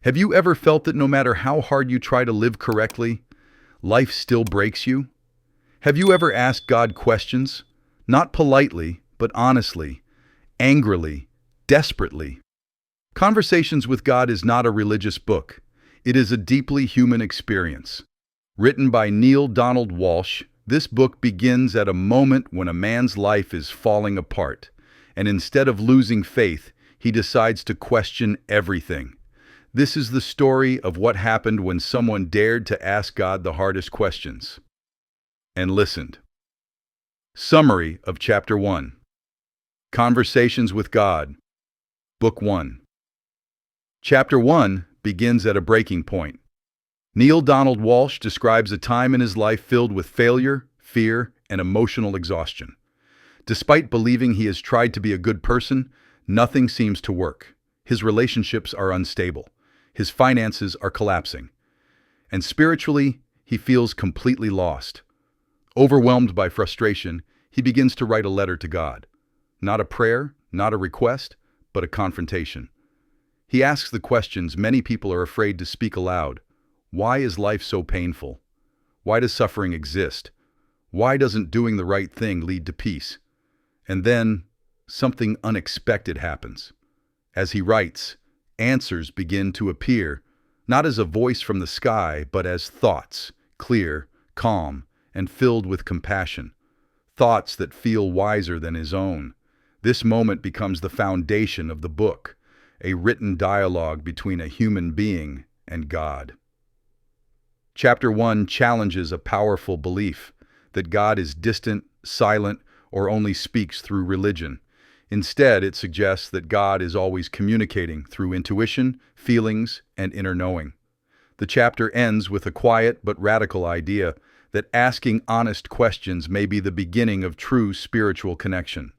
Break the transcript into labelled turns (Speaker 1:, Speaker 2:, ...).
Speaker 1: Have you ever felt that no matter how hard you try to live correctly, life still breaks you? Have you ever asked God questions? Not politely, but honestly, angrily, desperately. Conversations with God is not a religious book. It is a deeply human experience. Written by Neale Donald Walsch, this book begins at a moment when a man's life is falling apart, and instead of losing faith, he decides to question everything. This is the story of what happened when someone dared to ask God the hardest questions and listened. Summary of Chapter 1. Conversations with God. Book 1. Chapter 1 begins at a breaking point. Neale Donald Walsch describes a time in his life filled with failure, fear, and emotional exhaustion. Despite believing he has tried to be a good person, nothing seems to work. His relationships are unstable. His finances are collapsing. And spiritually, he feels completely lost. Overwhelmed by frustration, he begins to write a letter to God. Not a prayer, not a request, but a confrontation. He asks the questions many people are afraid to speak aloud. Why is life so painful? Why does suffering exist? Why doesn't doing the right thing lead to peace? And then, something unexpected happens. As he writes, answers begin to appear, not as a voice from the sky, but as thoughts, clear, calm, and filled with compassion. Thoughts that feel wiser than his own. This moment becomes the foundation of the book, a written dialogue between a human being and God. Chapter 1 challenges a powerful belief that God is distant, silent, or only speaks through religion. Instead, it suggests that God is always communicating through intuition, feelings, and inner knowing. The chapter ends with a quiet but radical idea that asking honest questions may be the beginning of true spiritual connection.